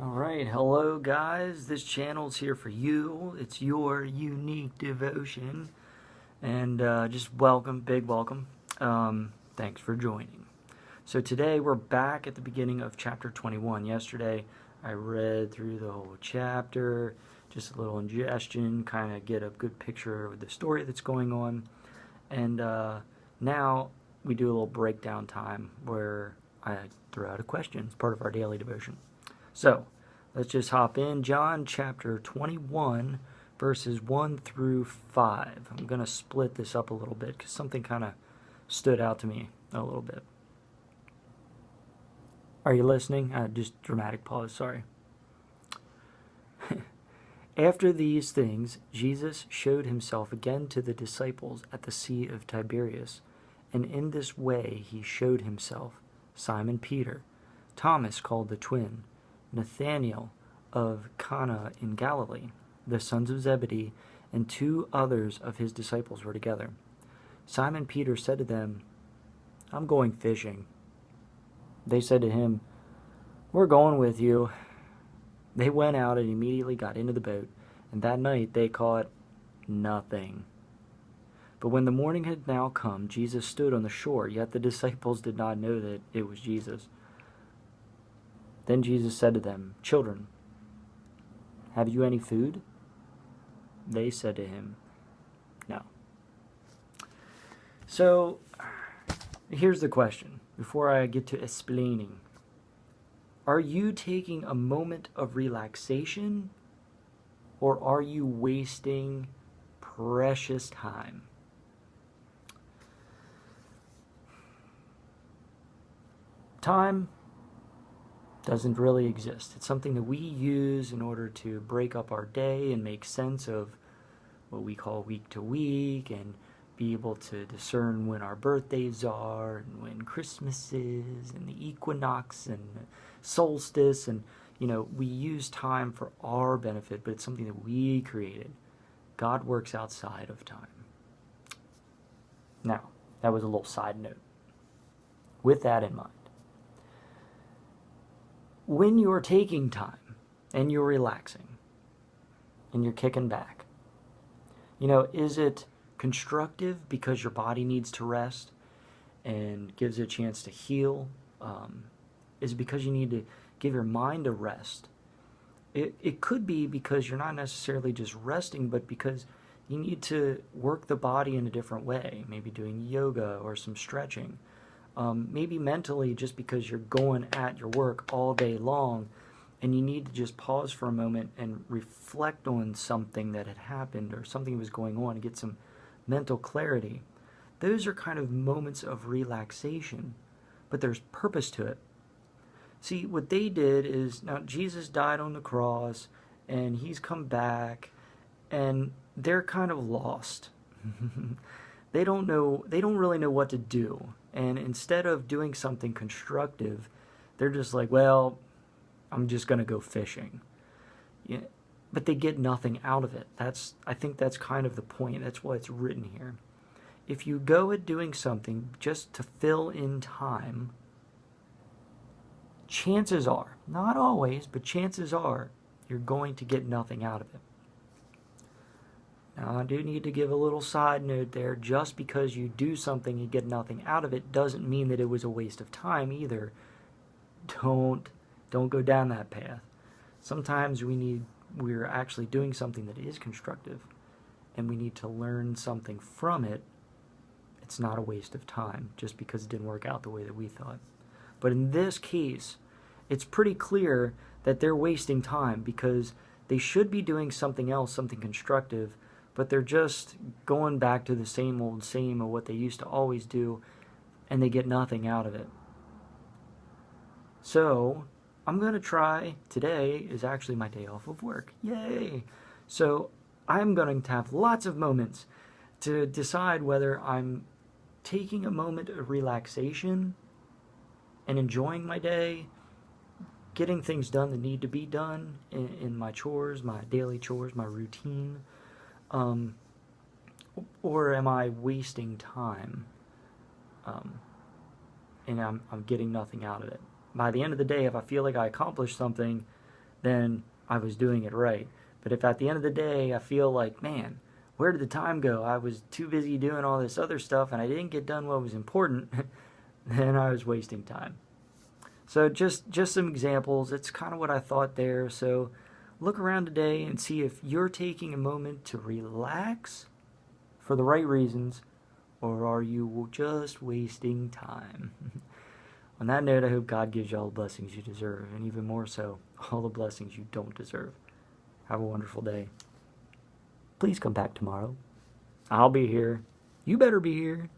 Alright, hello guys. This channel's here for you. It's your unique devotion. And just welcome, big welcome. Thanks for joining. So today we're back at the beginning of chapter 21. Yesterday I read through the whole chapter, just a little ingestion, kind of get a good picture of the story that's going on. And now we do a little breakdown time where I throw out a question. It's part of our daily devotion. So, let's just hop in. John chapter 21, verses 1 through 5. I'm going to split this up a little bit because something kind of stood out to me a little bit. Are you listening? Just dramatic pause, sorry. After these things, Jesus showed himself again to the disciples at the Sea of Tiberias, and in this way he showed himself Simon Peter, Thomas called the twin, Nathanael of Cana in Galilee, the sons of Zebedee, and two others of his disciples were together. Simon Peter said to them, "I'm going fishing." They said to him, "We're going with you." They went out and immediately got into the boat, and that night they caught nothing. But when the morning had now come, Jesus stood on the shore, yet the disciples did not know that it was Jesus. Then Jesus said to them, "Children, have you any food?" They said to him, "No." So, here's the question, before I get to explaining. Are you taking a moment of relaxation, or are you wasting precious time? Time doesn't really exist. It's something that we use in order to break up our day and make sense of what we call week to week and be able to discern when our birthdays are and when Christmas is and the equinox and the solstice. And, we use time for our benefit, but it's something that we created. God works outside of time. Now, that was a little side note. With that in mind, when you're taking time and you're relaxing and you're kicking back, is it constructive because your body needs to rest and gives it a chance to heal? Is it because you need to give your mind a rest? It could be because you're not necessarily just resting, but because you need to work the body in a different way, maybe doing yoga or some stretching. Maybe mentally, just because you're going at your work all day long and you need to just pause for a moment and reflect on something that had happened or something that was going on and get some mental clarity. Those are kind of moments of relaxation, but there's purpose to it. See, what they did is, now Jesus died on the cross and he's come back and they're kind of lost. They don't really know what to do. And instead of doing something constructive, they're just like, well, I'm just going to go fishing. Yeah, but they get nothing out of it. I think that's kind of the point. That's why it's written here. If you go at doing something just to fill in time, chances are, not always, but chances are, you're going to get nothing out of it. Now, I do need to give a little side note there. Just because you do something and get nothing out of it doesn't mean that it was a waste of time either. Don't go down that path. Sometimes we're actually doing something that is constructive and we need to learn something from it. It's not a waste of time just because it didn't work out the way that we thought. But in this case, it's pretty clear that they're wasting time because they should be doing something else, something constructive, but they're just going back to the same old same of what they used to always do, and they get nothing out of it. So, I'm going to try, today is actually my day off of work. Yay! So, I'm going to have lots of moments to decide whether I'm taking a moment of relaxation and enjoying my day, getting things done that need to be done in my chores, my daily chores, my routine, or am I wasting time and I'm getting nothing out of it? By the end of the day, if I feel like I accomplished something, then I was doing it right. But if at the end of the day I feel like, man, where did the time go? I was too busy doing all this other stuff and I didn't get done what was important, then I was wasting time. So just some examples. It's kind of what I thought there. So look around today and see if you're taking a moment to relax for the right reasons, or are you just wasting time? On that note, I hope God gives you all the blessings you deserve, and even more so, all the blessings you don't deserve. Have a wonderful day. Please come back tomorrow. I'll be here. You better be here.